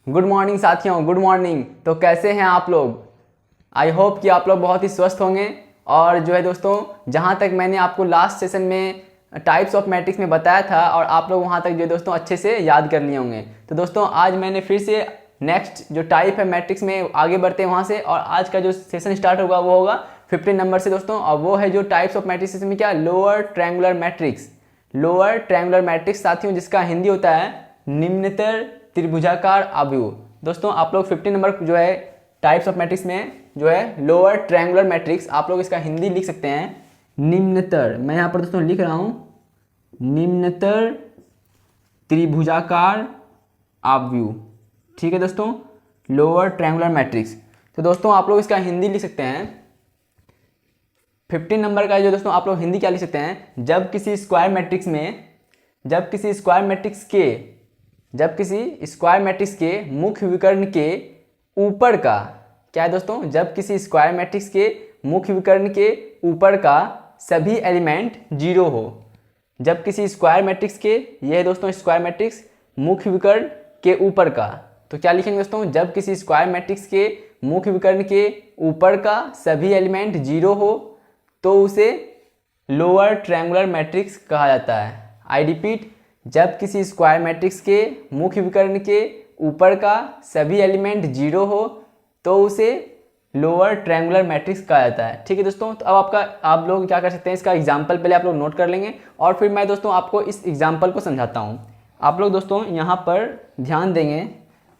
Good morning साथियों, good morning. तो कैसे हैं आप लोग? आई होप कि आप लोग बहुत ही स्वस्थ होंगे। और जो है दोस्तों, जहां तक मैंने आपको लास्ट सेशन में टाइप्स ऑफ मैट्रिक्स में बताया था और आप लोग वहां तक जो है दोस्तों अच्छे से याद कर लिए होंगे। तो दोस्तों आज मैंने फिर से नेक्स्ट जो टाइप है मैट्रिक्स में आगे बढ़ते हैं वहाँ से, और आज का जो सेशन स्टार्ट होगा वो होगा 15 नंबर से दोस्तों। और वो है जो टाइप्स ऑफ मैट्रिक्स में क्या, lower triangular matrix. Lower triangular matrix साथियों, जिसका हिंदी होता है निम्नतर त्रिभुजाकार आव्यूह। दोस्तों आप लोग 15 नंबर जो है टाइप्स ऑफ मैट्रिक्स में जो है लोअर ट्रायंगुलर मैट्रिक्स, आप लोग इसका हिंदी लिख सकते हैं निम्नतर। मैं यहाँ पर दोस्तों लिख रहा हूँ निम्नतर त्रिभुजाकार आव्यूह। ठीक है दोस्तों, लोअर ट्रायंगुलर मैट्रिक्स। तो दोस्तों आप लोग इसका हिंदी लिख सकते हैं 15 नंबर का जो दोस्तों आप लोग हिंदी क्या लिख सकते हैं, जब किसी स्क्वायर मैट्रिक्स के मुख्य विकर्ण के ऊपर का, क्या है दोस्तों, जब किसी स्क्वायर मैट्रिक्स के मुख्य विकर्ण के ऊपर का सभी एलिमेंट जीरो हो। जब किसी स्क्वायर मैट्रिक्स के, ये है दोस्तों स्क्वायर मैट्रिक्स, मुख्य विकर्ण के ऊपर का, तो क्या लिखेंगे दोस्तों, जब किसी स्क्वायर मैट्रिक्स के मुख्य विकर्ण के ऊपर का सभी एलिमेंट जीरो हो तो उसे लोअर ट्रायंगुलर मैट्रिक्स कहा जाता है। आई रिपीट, जब किसी स्क्वायर मैट्रिक्स के मुख्य विकर्ण के ऊपर का सभी एलिमेंट जीरो हो तो उसे लोअर ट्रायंगुलर मैट्रिक्स कहा जाता है। ठीक है दोस्तों, तो अब आप लोग क्या कर सकते हैं, इसका एग्जाम्पल पहले आप लोग नोट कर लेंगे और फिर मैं दोस्तों आपको इस एग्जाम्पल को समझाता हूँ। आप लोग दोस्तों यहाँ पर ध्यान देंगे।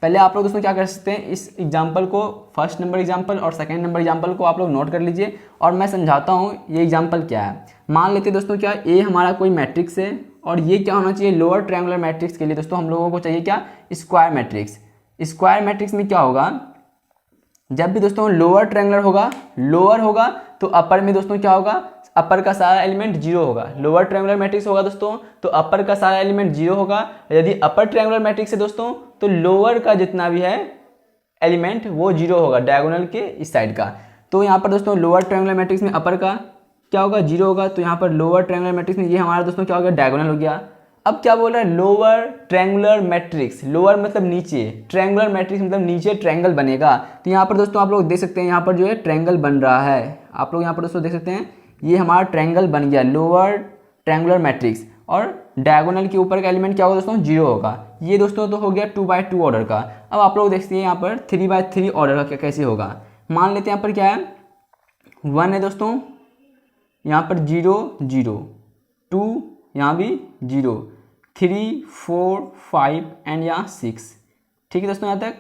पहले आप लोग दोस्तों क्या कर सकते हैं, इस एग्जाम्पल को, फर्स्ट नंबर एग्जाम्पल और सेकंड नंबर एग्जाम्पल को आप लोग नोट कर लीजिए और मैं समझाता हूँ ये एग्जाम्पल क्या है। मान लेते हैं दोस्तों, क्या ए हमारा कोई मैट्रिक्स है और ये क्या होना चाहिए, लोअर ट्रायंगुलर मैट्रिक्स के लिए दोस्तों हम लोगों को चाहिए क्या, स्क्वायर मैट्रिक्स। स्क्वायर मैट्रिक्स में क्या होगा, जब भी दोस्तों लोअर ट्रायंगुलर होगा तो अपर में दोस्तों क्या होगा, अपर का सारा एलिमेंट जीरो होगा। लोअर ट्रायंगुलर मैट्रिक्स होगा दोस्तों तो अपर का सारा एलिमेंट जीरो होगा। यदि अपर ट्रायंगुलर मैट्रिक्स है दोस्तों तो लोअर का जितना भी है एलिमेंट वो जीरो होगा, डायगोनल के इस साइड का। तो यहाँ पर दोस्तों लोअर ट्रायंगुलर मैट्रिक्स में अपर का क्या होगा, जीरो होगा। तो यहाँ पर लोअर ट्रायंगुलर मैट्रिक्स में ये हमारा दोस्तों क्या होगा, डायगोनल हो गया। अब क्या बोल रहा है, लोअर ट्रायंगुलर मैट्रिक्स, लोअर मतलब नीचे, ट्रायंगुलर मैट्रिक्स मतलब नीचे ट्रायंगल बनेगा। तो यहाँ पर दोस्तों आप लोग देख सकते हैं, यहाँ पर जो है ट्रायंगल बन रहा है। आप लोग यहाँ पर दोस्तों देख सकते हैं ये हमारा ट्रायंगल बन गया, लोअर ट्रायंगुलर मैट्रिक्स। और डायगोनल के ऊपर का एलिमेंट क्या होगा दोस्तों, जीरो होगा। ये दोस्तों तो हो गया 2/2 ऑर्डर का। अब आप लोग देखते हैं यहाँ पर 3/3 ऑर्डर का कैसे होगा। मान लेते हैं यहाँ पर क्या है, 1 है दोस्तों, यहाँ पर 0 0, 2 यहाँ भी 0, 3 4 5 एंड यहाँ 6। ठीक है दोस्तों यहाँ तक।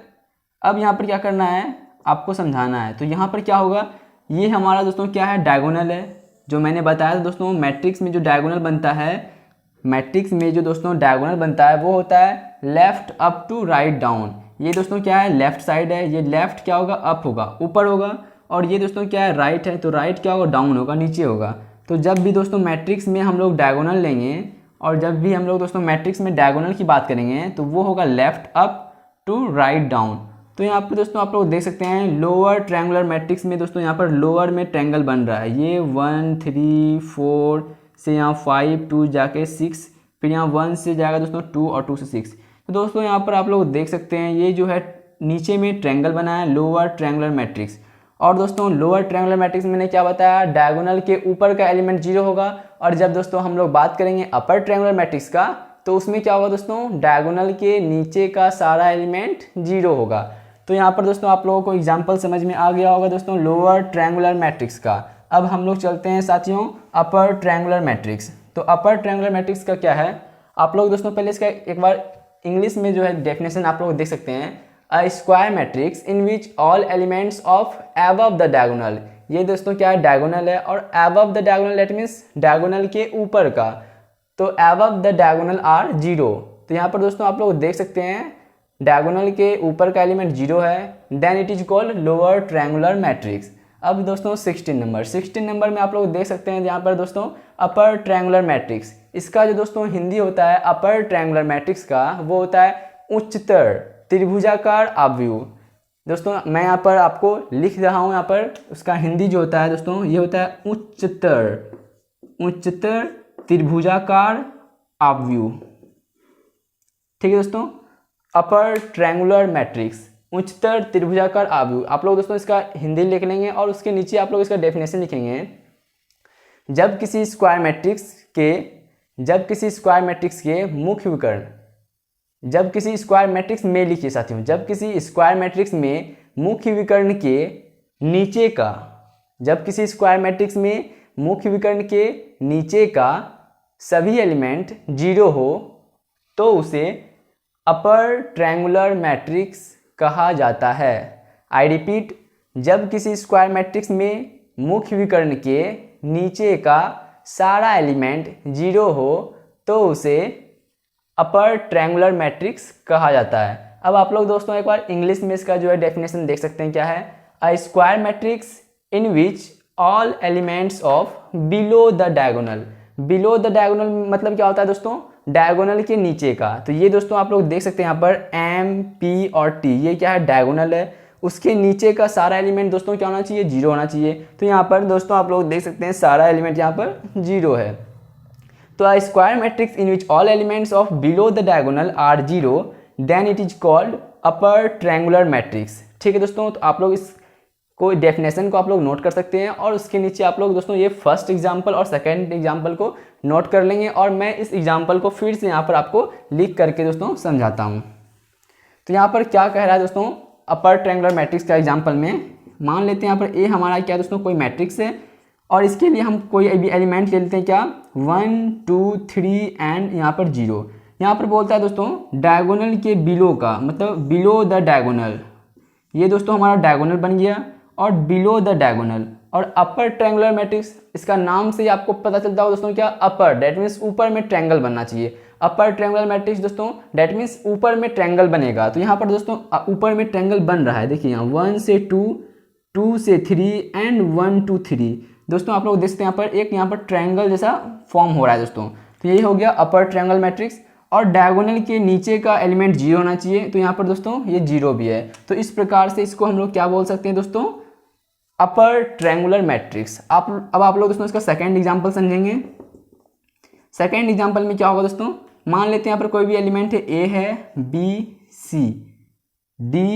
अब यहाँ पर क्या करना है, आपको समझाना है। तो यहाँ पर क्या होगा, ये हमारा दोस्तों क्या है, डायगोनल है। जो मैंने बताया था दोस्तों, मैट्रिक्स में जो डायगोनल बनता है, मैट्रिक्स में जो दोस्तों डायगोनल बनता है वो होता है left up to right down. ये दोस्तों क्या है, लेफ्ट साइड है। ये लेफ्ट क्या होगा, अप होगा, ऊपर होगा। और ये दोस्तों क्या है, राइट है। तो राइट क्या होगा, डाउन होगा, नीचे होगा। तो जब भी दोस्तों मैट्रिक्स में हम लोग डायगोनल लेंगे और जब भी हम लोग दोस्तों मैट्रिक्स में डायगोनल की बात करेंगे तो वो होगा left up to right down. तो यहाँ पर दोस्तों आप लोग देख सकते हैं लोअर ट्रायंगुलर मैट्रिक्स में दोस्तों यहाँ पर लोअर में ट्रायंगल बन रहा है। ये 1 3 4 से यहाँ 5 2 जाके 6, फिर यहाँ 1 से जाएगा दोस्तों 2 और 2 से 6। तो दोस्तों यहाँ पर आप लोग देख सकते हैं ये जो है नीचे में ट्रायंगल बना है, लोअर ट्रायंगुलर मैट्रिक्स। और दोस्तों लोअर ट्रायंगुलर मैट्रिक्स में मैंने क्या बताया, डायगोनल के ऊपर का एलिमेंट जीरो होगा। और जब दोस्तों हम लोग बात करेंगे अपर ट्रायंगुलर मैट्रिक्स का तो उसमें क्या होगा दोस्तों, डायगोनल के नीचे का सारा एलिमेंट जीरो होगा। तो यहाँ पर दोस्तों आप लोगों को एग्जाम्पल समझ में आ गया होगा दोस्तों लोअर ट्रायंगुलर मैट्रिक्स का। अब हम लोग चलते हैं साथियों अपर ट्रायंगुलर मैट्रिक्स। तो अपर ट्रायंगुलर मैट्रिक्स का क्या है, आप लोग दोस्तों पहले इसका एक बार इंग्लिश में जो है डेफिनेशन आप लोग देख सकते हैं, a square matrix in which all elements of above the diagonal. ये दोस्तों क्या है, डायगोनल है। और above the diagonal that means diagonal के ऊपर का। तो above the diagonal are zero. तो यहाँ पर दोस्तों आप लोग देख सकते हैं डायगोनल के ऊपर का एलिमेंट जीरो है, then it is called lower triangular matrix. अब दोस्तों 16 नंबर में आप लोग देख सकते हैं यहाँ पर दोस्तों अपर ट्रायंगुलर मैट्रिक्स। इसका जो दोस्तों हिंदी होता है अपर ट्रायंगुलर मैट्रिक्स का, वो होता है उच्चतर त्रिभुजाकार आव्यूह। दोस्तों मैं यहाँ पर आपको लिख रहा हूँ, यहाँ पर उसका हिंदी जो होता है दोस्तों ये होता है उच्चतर त्रिभुजाकार आव्यूह। ठीक है दोस्तों। अपर ट्रायंगुलर मैट्रिक्स, उच्चतर त्रिभुजाकार आव्यूह। आप लोग दोस्तों इसका हिंदी लिख लेंगे और उसके नीचे आप लोग इसका डेफिनेशन लिखेंगे। जब किसी स्क्वायर मैट्रिक्स के मुख्य विकर्ण, जब किसी स्क्वायर मैट्रिक्स में, लिखिए साथियों, जब किसी स्क्वायर मैट्रिक्स में मुख्य विकर्ण के नीचे का, जब किसी स्क्वायर मैट्रिक्स में मुख्य विकर्ण के नीचे का सभी एलिमेंट 0 हो तो उसे अपर ट्रायंगुलर मैट्रिक्स कहा जाता है। आई रिपीट, जब किसी स्क्वायर मैट्रिक्स में मुख्य विकर्ण के नीचे का सारा एलिमेंट 0 हो तो उसे अपर ट्रायंगुलर मैट्रिक्स कहा जाता है। अब आप लोग दोस्तों एक बार इंग्लिश में इसका जो है डेफिनेशन देख सकते हैं क्या है। अ square matrix in which all elements of below the diagonal. Below the diagonal मतलब क्या होता है दोस्तों, डायगोनल के नीचे का। तो ये दोस्तों आप लोग देख सकते हैं यहाँ पर एम, पी और टी, ये क्या है, डायगोनल है। उसके नीचे का सारा एलिमेंट दोस्तों क्या होना चाहिए, 0 होना चाहिए। तो यहाँ पर दोस्तों आप लोग देख सकते हैं सारा एलिमेंट यहाँ पर 0 है। तो a square matrix in which all elements of below the diagonal are 0 then it is called upper triangular matrix। ठीक है दोस्तों, तो आप लोग इस को डेफिनेशन को आप लोग नोट कर सकते हैं और उसके नीचे आप लोग दोस्तों ये फर्स्ट एग्जांपल और सेकंड एग्जांपल को नोट कर लेंगे और मैं इस एग्जांपल को फिर से यहाँ पर आपको लिख करके दोस्तों समझाता हूँ। तो यहाँ पर क्या कह रहा है दोस्तों, अपर ट्रायंगुलर मैट्रिक्स का एग्जाम्पल में मान लेते हैं यहाँ पर ए हमारा क्या दोस्तों, कोई मैट्रिक्स है और इसके लिए हम कोई भी एलिमेंट ले लेते हैं क्या, 1 2 3 एंड यहाँ पर 0। यहाँ पर बोलता है दोस्तों डायगोनल के बिलो का, मतलब बिलो द डायगोनल। ये दोस्तों हमारा डायगोनल बन गया और बिलो द डायगोनल। और अपर ट्रायंगुलर मैट्रिक्स, इसका नाम से ही आपको पता चलता हो दोस्तों क्या, अपर डेट मीन्स ऊपर में ट्रायंगल बनना चाहिए। अपर ट्रायंगुलर मैट्रिक्स दोस्तों डेट मीन्स ऊपर में ट्रायंगल बनेगा। तो यहाँ पर दोस्तों ऊपर में ट्रायंगल बन रहा है, देखिए यहाँ 1 से 2, 2 से 3 एंड 1 2 3। दोस्तों आप लोग देखते हैं यहाँ पर एक यहाँ पर ट्रायंगल जैसा फॉर्म हो रहा है दोस्तों। तो यही हो गया अपर ट्रायंगल मैट्रिक्स। और डायगोनल के नीचे का एलिमेंट 0 होना चाहिए, तो यहाँ पर दोस्तों ये 0 भी है। तो इस प्रकार से इसको हम लोग क्या बोल सकते हैं दोस्तों, अपर ट्रायंगुलर मैट्रिक्स। अब आप लोग दोस्तों इसका सेकंड एग्जांपल समझेंगे। सेकंड एग्जांपल में क्या होगा दोस्तों, मान लेते हैं यहाँ पर कोई भी एलिमेंट है, ए है, बी सी डी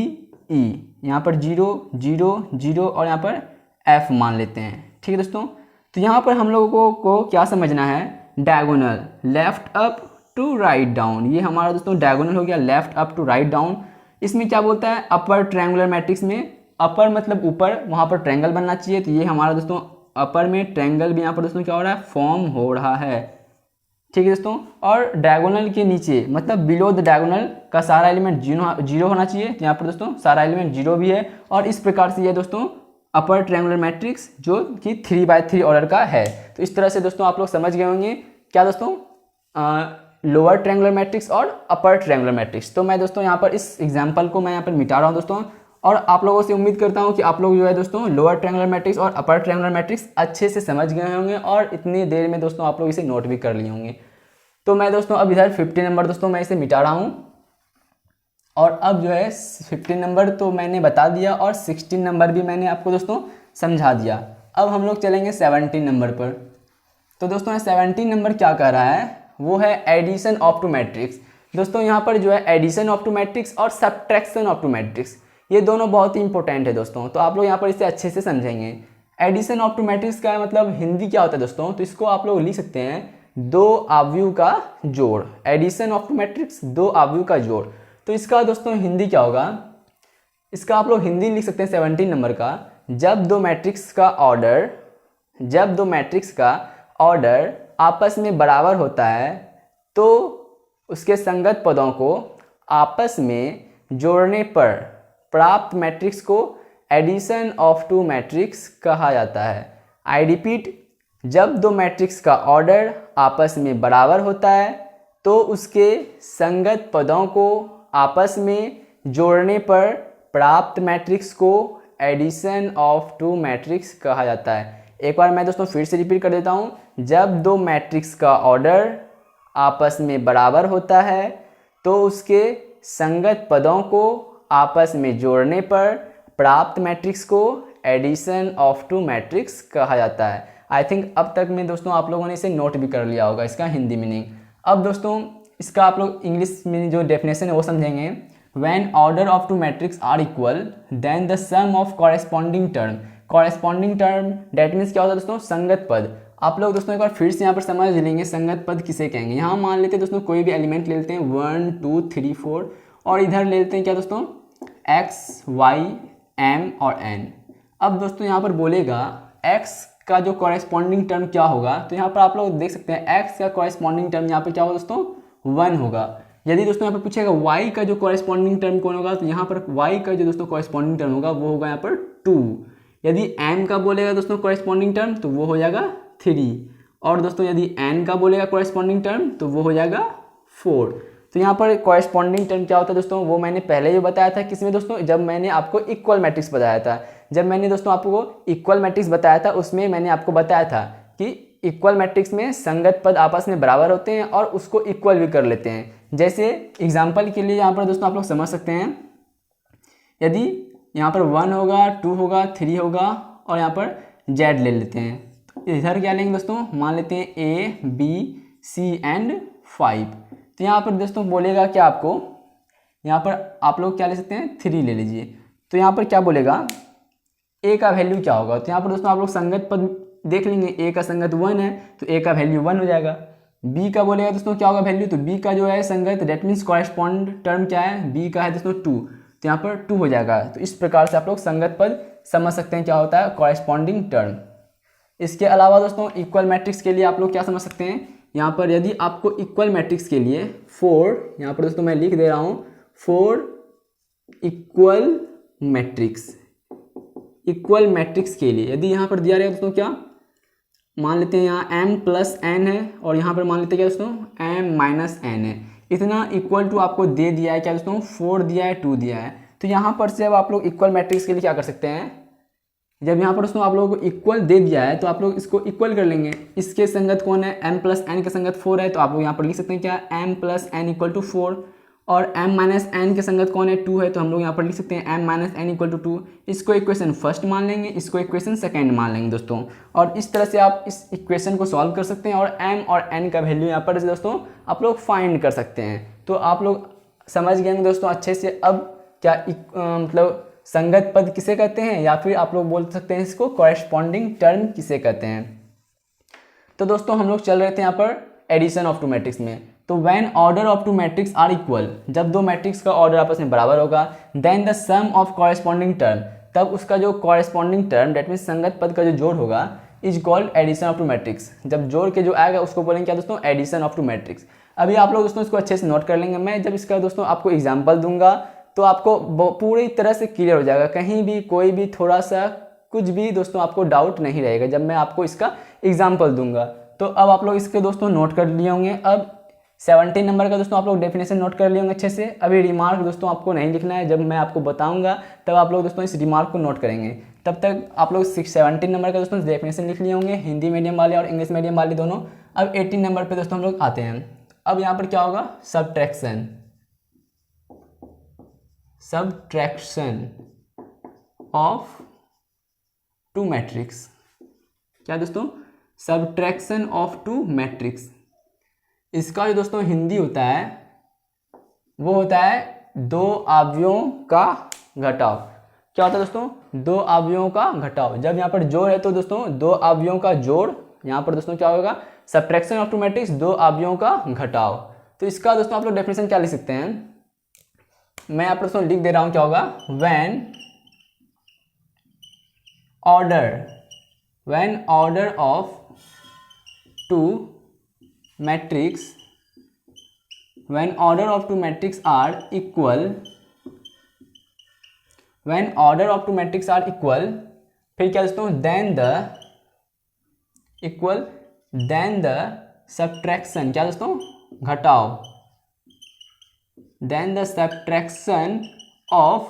ई, यहाँ पर 0 0 0 और यहाँ पर एफ मान लेते हैं। ठीक है दोस्तों, तो यहाँ पर हम लोगों को क्या समझना है, diagonal left up to right down. ये हमारा दोस्तों डायगोनल हो गया left up to right down. इसमें क्या बोलता है, अपर ट्रायंगुलर मैट्रिक्स में अपर मतलब ऊपर, वहाँ पर ट्रायंगल बनना चाहिए। तो ये हमारा दोस्तों अपर में ट्रायंगल भी यहाँ पर दोस्तों क्या हो रहा है, फॉर्म हो रहा है। ठीक है दोस्तों, और डायगोनल के नीचे मतलब बिलो द डायगोनल का सारा एलिमेंट 0 होना चाहिए। तो यहाँ पर दोस्तों सारा एलिमेंट 0 भी है। और इस प्रकार से ये दोस्तों अपर ट्रायंगुलर मैट्रिक्स जो कि 3x3 ऑर्डर का है। तो इस तरह से दोस्तों आप लोग समझ गए होंगे क्या दोस्तों, लोअर ट्रायंगुलर मैट्रिक्स और अपर ट्रायंगुलर मैट्रिक्स। तो मैं दोस्तों यहाँ पर इस एग्जाम्पल को मैं यहाँ पर मिटा रहा हूँ दोस्तों, और आप लोगों से उम्मीद करता हूँ कि आप लोग जो है दोस्तों लोअर ट्रायंगुलर मैट्रिक्स और अपर ट्रायंगुलर मैट्रिक्स अच्छे से समझ गए होंगे और इतनी देर में दोस्तों आप लोग इसे नोट भी कर लिए होंगे। तो मैं दोस्तों अब इधर 15 नंबर दोस्तों मैं इसे मिटा रहा हूँ, और अब जो है 15 नंबर तो मैंने बता दिया और 16 नंबर भी मैंने आपको दोस्तों समझा दिया। अब हम लोग चलेंगे 17 नंबर पर। तो दोस्तों 17 नंबर क्या कह रहा है, वो है एडिशन ऑफ टू मैट्रिक्स। दोस्तों यहाँ पर जो है एडिशन ऑफ टू मैट्रिक्स और सब्ट्रैक्शन ऑफ टू मैट्रिक्स, ये दोनों बहुत ही इंपॉर्टेंट है दोस्तों। तो आप लोग यहाँ पर इसे अच्छे से समझेंगे। एडिशन ऑफ टू मैट्रिक्स का मतलब हिंदी क्या होता है दोस्तों, तो इसको आप लोग लिख सकते हैं 2 आव्यूह का जोड़। एडिशन ऑफ टू मैट्रिक्स 2 आव्यूह का जोड़। तो इसका दोस्तों हिंदी क्या होगा, इसका आप लोग हिंदी लिख सकते हैं 17 नंबर का, जब दो मैट्रिक्स का ऑर्डर आपस में बराबर होता है तो उसके संगत पदों को आपस में जोड़ने पर प्राप्त मैट्रिक्स को एडिशन ऑफ टू मैट्रिक्स कहा जाता है। आई रिपीट, जब दो मैट्रिक्स का ऑर्डर आपस में बराबर होता है तो उसके संगत पदों को आपस में जोड़ने पर प्राप्त मैट्रिक्स को एडिशन ऑफ टू मैट्रिक्स कहा जाता है। एक बार मैं दोस्तों फिर से रिपीट कर देता हूँ, जब दो मैट्रिक्स का ऑर्डर आपस में बराबर होता है तो उसके संगत पदों को आपस में जोड़ने पर प्राप्त मैट्रिक्स को एडिशन ऑफ टू मैट्रिक्स कहा जाता है। आई थिंक अब तक में दोस्तों आप लोगों ने इसे नोट भी कर लिया होगा, इसका हिंदी मीनिंग। अब दोस्तों इसका आप लोग इंग्लिश में जो डेफिनेशन है वो समझेंगे। When order of two matrix are equal then the sum of corresponding term. Corresponding term that means क्या होता है दोस्तों, संगत पद। आप लोग दोस्तों एक बार फिर से यहाँ पर समझ लेंगे संगत पद किसे कहेंगे। यहाँ मान लेते हैं दोस्तों कोई भी एलिमेंट ले लेते हैं 1 2 3 4 और इधर ले लेते हैं क्या दोस्तों x y m और n। अब दोस्तों यहाँ पर बोलेगा x का जो कॉरेस्पॉन्डिंग टर्म क्या होगा, तो यहाँ पर आप लोग देख सकते हैं x का कॉरेस्पॉन्डिंग टर्म यहाँ पर क्या होगा दोस्तों 1 होगा। यदि दोस्तों यहाँ पर पूछेगा y का जो कॉरेस्पॉन्डिंग टर्म कौन होगा, तो यहाँ पर y का जो दोस्तों कॉरेस्पॉन्डिंग टर्म होगा वो होगा यहाँ पर 2। यदि m का बोलेगा दोस्तों कॉरेस्पॉन्डिंग टर्म तो वो हो जाएगा 3। और दोस्तों यदि n का बोलेगा कॉरेस्पॉन्डिंग टर्म तो वो हो जाएगा 4। तो यहाँ पर कॉरेस्पॉन्डिंग टर्म क्या होता है दोस्तों, वो मैंने पहले ही बताया था किसमें दोस्तों, जब मैंने आपको इक्वल मैट्रिक्स बताया था। जब मैंने दोस्तों आपको इक्वल मैट्रिक्स बताया था उसमें मैंने आपको बताया था कि इक्वल मैट्रिक्स में संगत पद आपस में बराबर होते हैं और उसको इक्वल भी कर लेते हैं। जैसे एग्जाम्पल के लिए यहाँ पर दोस्तों आप लोग समझ सकते हैं, यदि यहाँ पर 1 होगा 2 होगा 3 होगा और यहाँ पर z ले लेते हैं, तो इधर क्या लेंगे दोस्तों, मान लेते हैं a b c एंड 5। तो यहाँ पर दोस्तों बोलेगा क्या आपको, यहाँ पर आप लोग क्या ले सकते हैं 3 ले लीजिए। तो यहाँ पर क्या बोलेगा a का वैल्यू क्या होगा, तो यहाँ पर दोस्तों आप लोग संगत पद देख लेंगे, a का संगत 1 है तो a का वैल्यू 1 हो जाएगा। b का बोलेगा दोस्तों क्या होगा वैल्यू, तो b का जो है संगत डेट मीन्स कॉरेस्पॉन्ड टर्म क्या है, b का है दोस्तों 2, तो यहाँ पर 2 हो जाएगा। तो इस प्रकार से आप लोग संगत पद समझ सकते हैं क्या होता है कॉरेस्पॉन्डिंग टर्म। इसके अलावा दोस्तों इक्वल मैट्रिक्स के लिए आप लोग क्या समझ सकते हैं, यहाँ पर यदि आपको इक्वल मैट्रिक्स के लिए 4, यहाँ पर दोस्तों मैं लिख दे रहा हूँ 4 इक्वल मैट्रिक्स के लिए यदि यहाँ पर दिया रहेगा दोस्तों क्या, मान लेते हैं यहाँ m प्लस n है और यहाँ पर मान लेते हैं क्या दोस्तों m माइनस n है, इतना इक्वल टू आपको दे दिया है क्या दोस्तों 4 दिया है 2 दिया है। तो यहाँ पर से अब आप लोग इक्वल मैट्रिक्स के लिए क्या कर सकते हैं, जब यहाँ पर दोस्तों आप लोगों को इक्वल दे दिया है तो आप लोग इसको इक्वल कर लेंगे। इसके संगत कौन है, m प्लस n के संगत 4 है, तो आप लोग यहाँ पर लिख सकते हैं क्या m plus n equal to 4। और m माइनस n के संगत कौन है 2 है, तो हम लोग यहाँ पर लिख सकते हैं m minus n equal to 2। इसको इक्वेशन फर्स्ट मान लेंगे, इसको इक्वेशन सेकेंड मान लेंगे दोस्तों। और इस तरह से आप इस इक्वेशन को सॉल्व कर सकते हैं और m और n का वैल्यू यहाँ पर दोस्तों आप लोग फाइंड कर सकते हैं। तो आप लोग समझ गए दोस्तों अच्छे से अब क्या मतलब संगत पद किसे कहते हैं, या फिर आप लोग बोल सकते हैं इसको कॉरेस्पॉन्डिंग टर्म किसे कहते हैं। तो दोस्तों हम लोग चल रहे थे यहाँ पर एडिशन ऑफ टू मैट्रिक्स में। तो when order of two matrix are equal, जब दो मैट्रिक्स का ऑर्डर आपस में बराबर होगा, then the sum of corresponding term, तब उसका जो कॉरेस्पॉन्डिंग टर्म डेट मीन्स संगत पद का जो जोड़ होगा is called addition of two matrix. जब जोड़ के जो आएगा उसको बोलेंगे क्या दोस्तों एडिशन ऑफ टू मैट्रिक्स। अभी आप लोग दोस्तों इसको अच्छे से नोट कर लेंगे, मैं जब इसका दोस्तों आपको एग्जाम्पल दूंगा तो आपको पूरी तरह से क्लियर हो जाएगा, कहीं भी कोई भी थोड़ा सा कुछ भी दोस्तों आपको डाउट नहीं रहेगा जब मैं आपको इसका एग्जाम्पल दूंगा। तो अब आप लोग इसके दोस्तों नोट कर लिए होंगे। अब 17 नंबर का दोस्तों आप लोग डेफिनेशन नोट कर लिए होंगे अच्छे से। अभी रिमार्क दोस्तों आपको नहीं लिखना है, जब मैं आपको बताऊंगा तब आप लोग दोस्तों इस रिमार्क को नोट करेंगे। तब तक आप लोग 17 नंबर का दोस्तों डेफिनेशन लिख लिए होंगे, हिंदी मीडियम वाले और इंग्लिश मीडियम वाले दोनों। अब 18 नंबर पे दोस्तों हम लोग आते हैं। अब यहाँ पर क्या होगा, सब्ट्रैक्शन ऑफ टू मैट्रिक्स। क्या दोस्तों, सब्ट्रैक्शन ऑफ टू मैट्रिक्स। इसका जो दोस्तों हिंदी होता है वो होता है दो अवयवों का घटाव। क्या होता है दोस्तों, दो अवयवों का घटाव। जब यहाँ पर जोड़ है तो दोस्तों दो अवयवों का जोड़, यहाँ पर दोस्तों क्या होगा, सब्ट्रैक्शन ऑफ टू मैट्रिक्स, दो अवयवों का घटाव। तो इसका दोस्तों आप लोग डेफिनेशन क्या लिख सकते हैं, मैं आप दोस्तों लिख दे रहा हूं क्या होगा, when order of two matrix are equal, फिर क्या दोस्तों, देन द सब्ट्रैक्शन, क्या दोस्तों, घटाव, then the subtraction of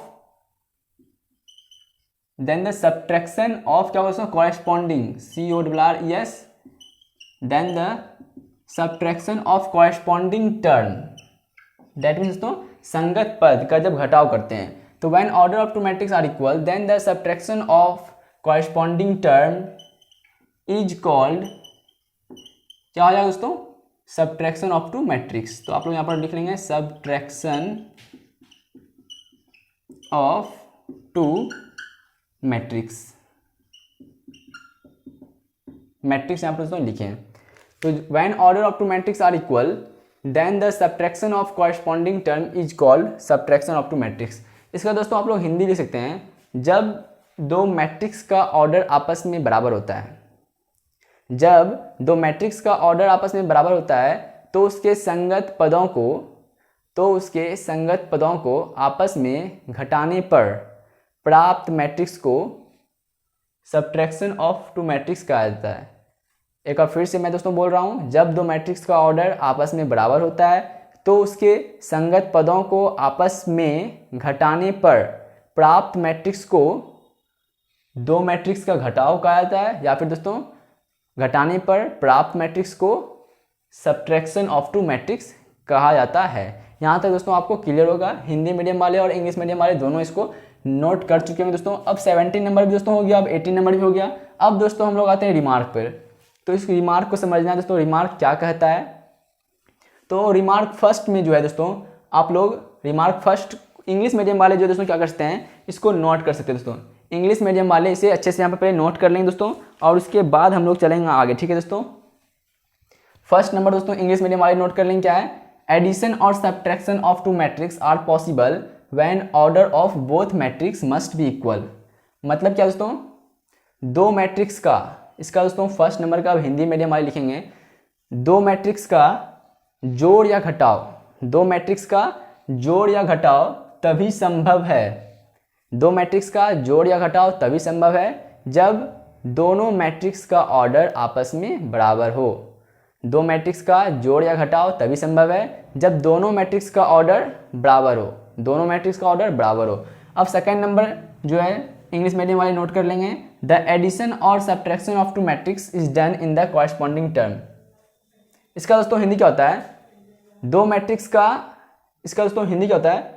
क्या बोलते हैं corresponding, CORRES, then the subtraction of corresponding term, that means दोस्तों संगत पद का जब घटाव करते हैं। तो when order of two matrices are equal, then the subtraction of corresponding term is called, क्या हो जाएगा दोस्तों, सब्ट्रैक्शन ऑफ टू मैट्रिक्स। तो आप लोग यहाँ पर लिख लेंगे subtraction of two matrix. Matrix यहाँ पर दोस्तों लिखे हैं। तो when order of two matrix are equal then the subtraction of corresponding term is called subtraction of two matrix. इसका दोस्तों आप लोग हिंदी लिख सकते हैं, जब दो मैट्रिक्स का ऑर्डर आपस में बराबर होता है, जब दो मैट्रिक्स का ऑर्डर आपस में बराबर होता है तो उसके संगत पदों को आपस में घटाने पर प्राप्त मैट्रिक्स को सब्ट्रैक्शन ऑफ टू मैट्रिक्स कहा जाता है। एक बार फिर से मैं दोस्तों बोल रहा हूँ, जब दो मैट्रिक्स का ऑर्डर आपस में बराबर होता है तो उसके संगत पदों को आपस में घटाने पर प्राप्त मैट्रिक्स को दो मैट्रिक्स का घटाव कहा जाता है, या फिर दोस्तों घटाने पर प्राप्त मैट्रिक्स को सब्ट्रैक्शन ऑफ टू मैट्रिक्स कहा जाता है। यहाँ तक दोस्तों आपको क्लियर होगा। हिंदी मीडियम वाले और इंग्लिश मीडियम वाले दोनों इसको नोट कर चुके हैं दोस्तों। अब 17 नंबर भी दोस्तों हो गया, अब 18 नंबर भी हो गया। अब दोस्तों हम लोग आते हैं रिमार्क पर। तो इस रिमार्क को समझना है दोस्तों, रिमार्क क्या कहता है। तो रिमार्क फर्स्ट में जो है दोस्तों, आप लोग रिमार्क फर्स्ट इंग्लिश मीडियम वाले जो दोस्तों क्या करते हैं, इसको नोट कर सकते हैं दोस्तों। इंग्लिश मीडियम वाले इसे अच्छे से यहाँ पर पहले नोट कर लेंगे दोस्तों, और उसके बाद हम लोग चलेंगे आगे, ठीक है दोस्तों। फर्स्ट नंबर दोस्तों इंग्लिश मीडियम वाले नोट कर लेंगे, क्या है, एडिशन और subtraction of two matrix are possible when order of both matrix must be equal. मतलब क्या दोस्तों, दो मैट्रिक्स का, इसका दोस्तों फर्स्ट नंबर का अब हिंदी मीडियम वाले लिखेंगे, दो मैट्रिक्स का जोड़ या घटाव, दो मैट्रिक्स का जोड़ या घटाव तभी संभव है, दो मैट्रिक्स का जोड़ या घटाव तभी संभव है जब दोनों मैट्रिक्स का ऑर्डर आपस में बराबर हो। दो मैट्रिक्स का जोड़ या घटाव तभी संभव है जब दोनों मैट्रिक्स का ऑर्डर बराबर हो, दोनों मैट्रिक्स का ऑर्डर बराबर हो। अब सेकेंड नंबर जो है इंग्लिश मीडियम वाले नोट कर लेंगे, द एडिशन और subtraction of two matrix is done in the corresponding term. इसका दोस्तों हिंदी क्या होता है, दो मैट्रिक्स का, इसका दोस्तों हिंदी क्या होता है,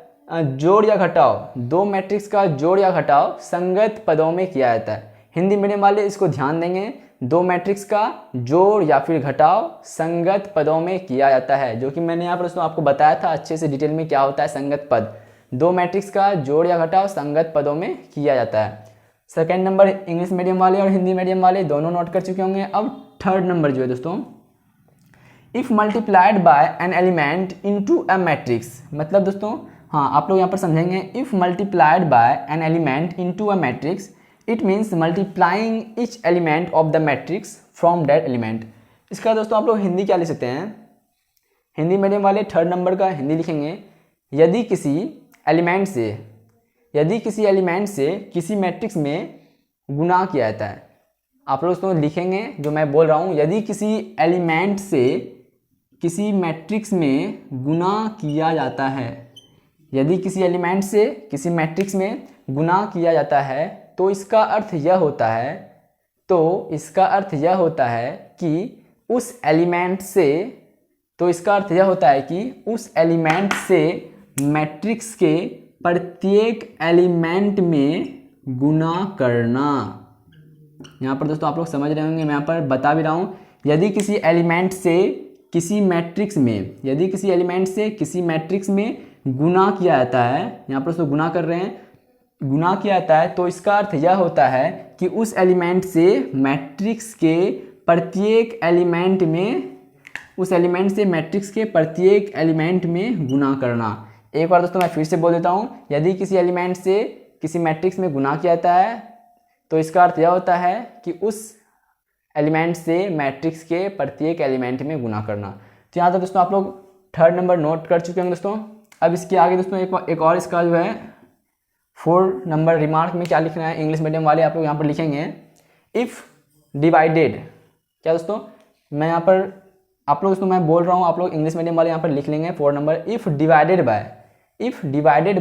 जोड़ या घटाव, दो मैट्रिक्स का जोड़ या घटाव संगत पदों में किया जाता है। हिंदी मीडियम वाले इसको ध्यान देंगे, दो मैट्रिक्स का जोड़ या फिर घटाव संगत पदों में किया जाता है, जो कि मैंने यहाँ पर दोस्तों आपको बताया था अच्छे से डिटेल में क्या होता है संगत पद। दो मैट्रिक्स का जोड़ या घटाव संगत पदों में किया जाता है। सेकेंड नंबर इंग्लिश मीडियम वाले और हिंदी मीडियम वाले दोनों नोट कर चुके होंगे। अब थर्ड नंबर जो है दोस्तों, if multiplied by an element into a matrix. मतलब दोस्तों हाँ, आप लोग यहाँ पर समझेंगे, if multiplied by an element into a matrix it means multiplying each element of the matrix from that element. इसका दोस्तों आप लोग हिंदी क्या लिख सकते हैं, हिंदी मीडियम वाले थर्ड नंबर का हिंदी लिखेंगे, यदि किसी एलिमेंट से किसी मैट्रिक्स में गुणा किया जाता है। आप लोग दोस्तों लिखेंगे जो मैं बोल रहा हूँ, यदि किसी एलिमेंट से किसी मैट्रिक्स में गुणा किया जाता है, यदि किसी एलिमेंट से किसी मैट्रिक्स में गुणा किया जाता है तो इसका अर्थ यह होता है, कि उस एलिमेंट से मैट्रिक्स के प्रत्येक एलिमेंट में गुणा करना। यहाँ पर दोस्तों आप लोग समझ रहे होंगे, मैं यहाँ पर बता भी रहा हूँ, यदि किसी एलिमेंट से किसी मैट्रिक्स में गुणा किया जाता है, यहाँ पर दोस्तों गुणा कर रहे हैं, गुणा किया जाता है तो इसका अर्थ यह होता है कि उस एलिमेंट से मैट्रिक्स के प्रत्येक एलिमेंट में गुणा करना। एक बार दोस्तों मैं फिर से बोल देता हूँ, यदि किसी एलिमेंट से किसी मैट्रिक्स में गुणा किया जाता है तो इसका अर्थ यह होता है कि उस एलिमेंट से मैट्रिक्स के प्रत्येक एलिमेंट में गुणा करना। तो यहाँ तक दोस्तों आप लोग थर्ड नंबर नोट कर चुके होंगे दोस्तों। अब इसके आगे दोस्तों एक और इसका जो है 4 नंबर रिमार्क में क्या लिखना है, इंग्लिश मीडियम वाले आप लोग यहाँ पर लिखेंगे, इफ़ डिवाइडेड। क्या दोस्तों, मैं यहाँ पर आप लोग दोस्तों मैं बोल रहा हूँ, आप लोग इंग्लिश मीडियम वाले यहाँ पर लिख लेंगे 4 number, if divided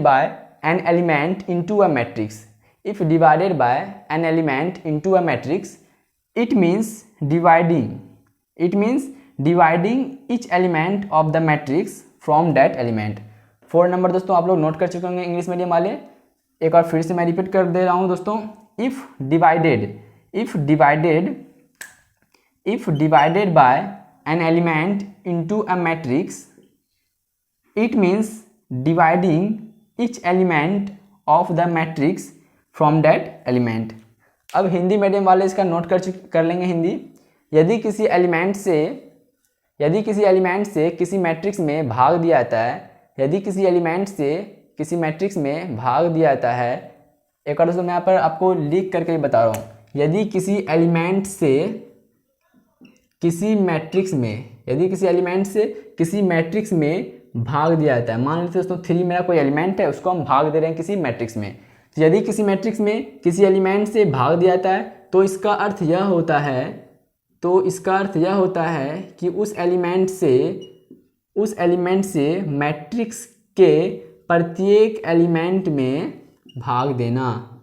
by an element into a matrix, if divided by an element into a matrix it means dividing each element of the matrix from that element. 4 number दोस्तों आप लोग note कर चुके होंगे इंग्लिश मीडियम वाले। एक बार फिर से मैं रिपीट कर दे रहा हूँ दोस्तों, if divided by an element into a matrix it means dividing each element of the matrix from that element. अब हिंदी मीडियम वाले इसका नोट कर लेंगे हिंदी। यदि किसी एलिमेंट से किसी मैट्रिक्स में भाग दिया जाता है, यदि किसी एलिमेंट से किसी मैट्रिक्स में भाग दिया जाता है, एक और दोस्तों मैं यहाँ पर आपको लिख करके बता रहा हूँ, यदि किसी एलिमेंट से किसी मैट्रिक्स में भाग दिया जाता है, मान लीजिए दोस्तों 3 मेरा कोई एलिमेंट है, उसको हम भाग दे रहे हैं किसी मैट्रिक्स में। तो यदि किसी मैट्रिक्स में किसी एलिमेंट से भाग दिया जाता है तो इसका अर्थ यह होता है कि उस एलिमेंट से मैट्रिक्स के प्रत्येक एलिमेंट में भाग देना।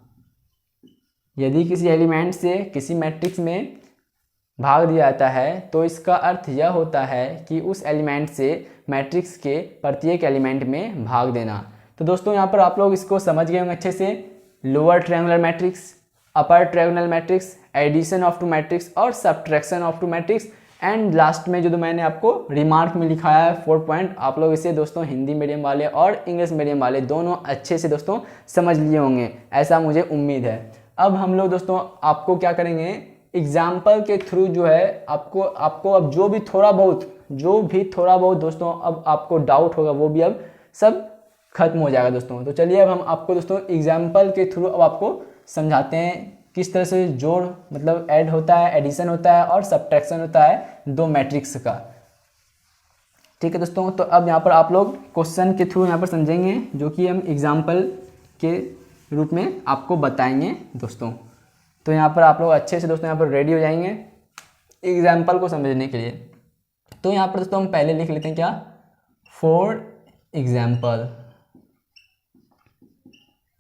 यदि किसी एलिमेंट से किसी मैट्रिक्स में भाग दिया जाता है तो इसका अर्थ यह होता है कि उस एलिमेंट से मैट्रिक्स के प्रत्येक एलिमेंट में भाग देना। तो दोस्तों यहाँ पर आप लोग इसको समझ गए होंगे अच्छे से। Lower triangular matrix, upper triangular matrix, addition of two matrix और subtraction of two matrix, and last में जो मैंने आपको रिमार्क में लिखाया है 4 पॉइंट, आप लोग इसे दोस्तों हिंदी मीडियम वाले और इंग्लिश मीडियम वाले दोनों अच्छे से दोस्तों समझ लिए होंगे, ऐसा मुझे उम्मीद है। अब हम लोग दोस्तों आपको क्या करेंगे, एग्जाम्पल के थ्रू जो है आपको अब जो भी थोड़ा बहुत दोस्तों अब आपको डाउट होगा वो भी अब सब खत्म हो जाएगा दोस्तों। तो चलिए अब हम आपको दोस्तों एग्जाम्पल के थ्रू अब आपको समझाते हैं किस तरह से जोड़ मतलब ऐड होता है, एडिशन होता है और सब्ट्रैक्शन होता है दो मैट्रिक्स का। ठीक है दोस्तों, तो अब यहाँ पर आप लोग क्वेश्चन के थ्रू यहाँ पर समझेंगे जो कि हम एग्जाम्पल के रूप में आपको बताएंगे दोस्तों। तो यहाँ पर आप लोग अच्छे से दोस्तों यहाँ पर रेडी हो जाएंगे एग्जाम्पल को समझने के लिए। तो यहाँ पर दोस्तों हम पहले लिख लेते हैं क्या, फॉर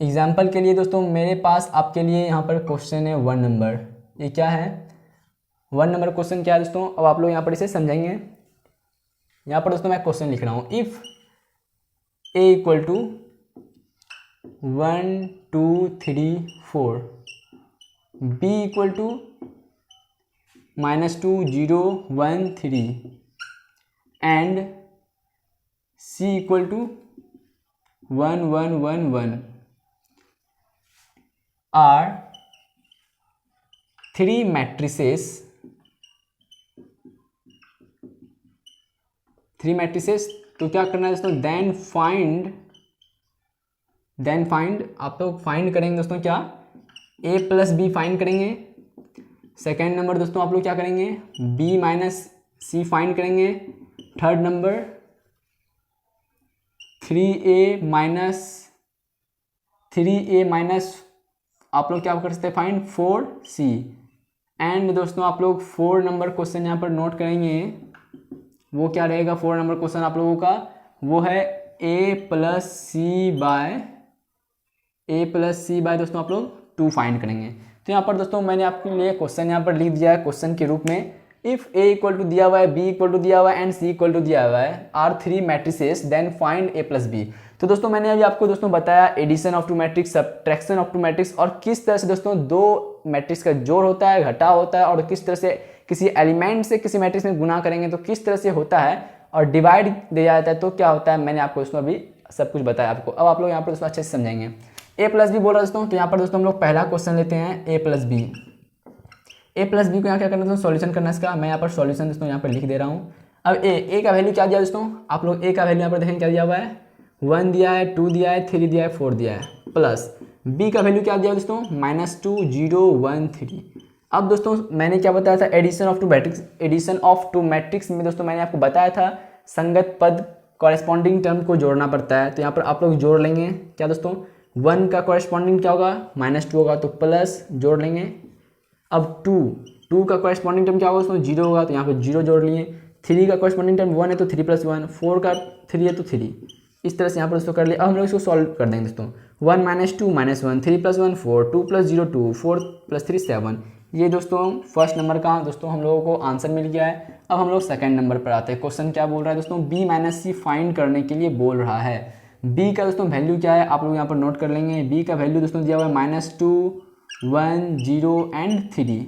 एग्जाम्पल के लिए दोस्तों मेरे पास आपके लिए यहाँ पर क्वेश्चन है 1 नंबर। ये क्या है 1 नंबर क्वेश्चन क्या है दोस्तों, अब आप लोग यहाँ पर इसे समझेंगे। यहाँ पर दोस्तों मैं क्वेश्चन लिख रहा हूँ, if a equal to 1 2 3 4, b equal to -2 0 1 3 and c equal to 1 1 1 1 are 3 matrices तो क्या करना है दोस्तों, देन फाइंड आप लोग फाइंड करेंगे दोस्तों क्या, a प्लस बी फाइंड करेंगे। सेकेंड नंबर दोस्तों आप लोग क्या करेंगे, b माइनस सी फाइंड करेंगे। थर्ड नंबर 3a माइनस आप लोग क्या कर सकते हैं, फाइंड 4c। एंड दोस्तों आप लोग 4 नंबर क्वेश्चन यहाँ पर नोट करेंगे, वो क्या रहेगा 4 नंबर क्वेश्चन आप लोगों का, वो है a प्लस सी बाय दोस्तों आप लोग 2 फाइंड करेंगे। तो यहाँ पर दोस्तों मैंने आपके लिए क्वेश्चन यहाँ पर लिख दिया है क्वेश्चन के रूप में, इफ a इक्वल टू दिया हुआ है, b इक्वल टू दिया हुआ है एंड c इक्वल टू दिया हुआ है, are 3 matrices, then find a plus b। तो दोस्तों मैंने अभी आपको दोस्तों बताया addition of two matrix, subtraction of two matrix और किस तरह से दोस्तों दो मैट्रिक्स का जोड़ होता है, घटाव होता है, और किस तरह से किसी एलिमेंट से किसी मैट्रिक्स में गुना करेंगे तो किस तरह से होता है, और डिवाइड दिया जाता है तो क्या होता है, मैंने आपको दोस्तों अभी सब कुछ बताया आपको। अब आप लोग यहाँ पर दोस्तों अच्छे से समझेंगे। a प्लस बी बोला दोस्तों, तो यहाँ पर दोस्तों हम लोग पहला क्वेश्चन लेते हैं a प्लस बी को यहाँ क्या करना है दोस्तों, सॉल्यूशन करना है इसका। मैं यहाँ पर सॉल्यूशन दोस्तों यहाँ पर लिख दे रहा हूँ। अब a का वैल्यू क्या दिया दोस्तों, आप लोग a का वैल्यू यहाँ पर देखें क्या दिया हुआ है, 1 दिया है, 2 दिया है, 3 दिया है, 4 दिया है, प्लस b का वैल्यू क्या दिया दोस्तों, -2 0 1 3। अब दोस्तों मैंने क्या बताया था, एडिशन ऑफ टू मैट्रिक्स में दोस्तों मैंने आपको बताया था संगत पद कॉरेस्पॉन्डिंग टर्म को जोड़ना पड़ता है। तो यहाँ पर आप लोग जोड़ लेंगे क्या दोस्तों, 1 का कॉरेस्पॉन्डिंग क्या होगा, -2 होगा तो प्लस जोड़ लेंगे। अब 2 का कॉरेस्पॉन्डिंग टर्म क्या होगा दोस्तों, 0 होगा तो यहाँ पर 0 जोड़ लिए। 3 का कॉरेस्पॉन्डिंग टर्म 1 है तो 3 + 1, 4 का 3 है तो 3, इस तरह से यहाँ पर दोस्तों कर लिया। अब हम लोग इसको सॉल्व कर देंगे दोस्तों, 1 - 2 - 1, 3 + 1 4, 2 + 0 2, 4 + 3 7। ये दोस्तों फर्स्ट नंबर का दोस्तों हम लोगों को आंसर मिल गया है। अब हम लोग सेकंड नंबर पर आते हैं। क्वेश्चन क्या बोल रहा है दोस्तों, b - c फाइंड करने के लिए बोल रहा है। b का दोस्तों वैल्यू क्या है आप लोग यहाँ पर नोट कर लेंगे। b का वैल्यू दोस्तों दिया हुआ है -2 1 0 एंड 3,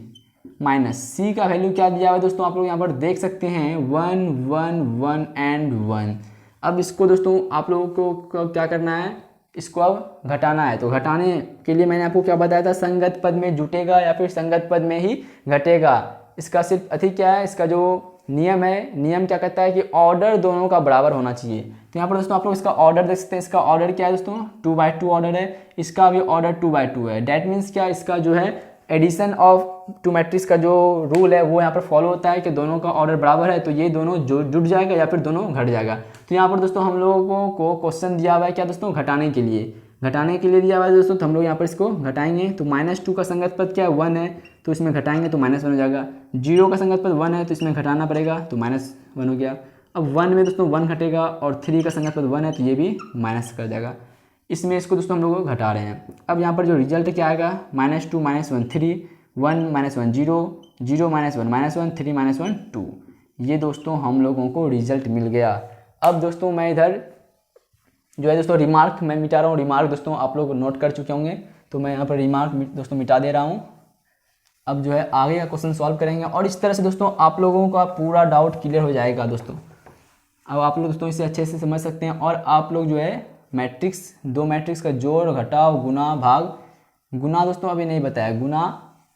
माइनस c का वैल्यू क्या दिया हुआ है दोस्तों आप लोग यहाँ पर देख सकते हैं 1 1 1 एंड 1। अब इसको दोस्तों आप लोगों को क्या करना है, इसको अब घटाना है। तो घटाने के लिए मैंने आपको क्या बताया था, संगत पद में जुटेगा या फिर संगत पद में ही घटेगा। इसका सिर्फ अधिक क्या है, इसका जो नियम है, नियम क्या कहता है कि ऑर्डर दोनों का बराबर होना चाहिए। तो यहाँ पर दोस्तों आप लोग इसका ऑर्डर देख सकते हैं। इसका ऑर्डर क्या है दोस्तों, 2/2 ऑर्डर है। इसका भी ऑर्डर 2/2 है। डैट मीन्स क्या, इसका जो है एडिशन ऑफ टू मैट्रिक्स का जो रूल है वो यहाँ पर फॉलो होता है कि दोनों का ऑर्डर बराबर है तो ये दोनों जुट जाएगा या फिर दोनों घट जाएगा। तो यहाँ पर दोस्तों हम लोगों को क्वेश्चन दिया हुआ है क्या दोस्तों, घटाने के लिए दिया हुआ है दोस्तों। तो हम लोग यहाँ पर इसको घटाएंगे। तो -2 का संगत पद क्या है, 1 है, तो इसमें घटाएंगे तो -1 हो जाएगा। 0 का संगत पद 1 है तो इसमें घटाना पड़ेगा तो -1 हो गया। अब 1 में दोस्तों 1 घटेगा और 3 का संगत पद 1 है तो ये भी माइनस कर जाएगा। इसमें इसको दोस्तों हम लोग घटा रहे हैं। अब यहाँ पर जो रिजल्ट क्या आएगा, -2 -1 3, 1 -1 0, 0 -1 -1, 3 -1 2। ये दोस्तों हम लोगों को रिजल्ट मिल गया। अब दोस्तों मैं इधर जो है दोस्तों रिमार्क मैं मिटा रहा हूँ। रिमार्क दोस्तों आप लोग नोट कर चुके होंगे तो मैं यहाँ पर रिमार्क दोस्तों मिटा दे रहा हूँ। अब जो है आगे का क्वेश्चन सॉल्व करेंगे और इस तरह से दोस्तों आप लोगों का पूरा डाउट क्लियर हो जाएगा दोस्तों। अब आप लोग दोस्तों इसे अच्छे से समझ सकते हैं। और आप लोग जो है मैट्रिक्स, दो मैट्रिक्स का जोड़, घटाव, गुना, भाग, गुना दोस्तों अभी नहीं बताया, गुना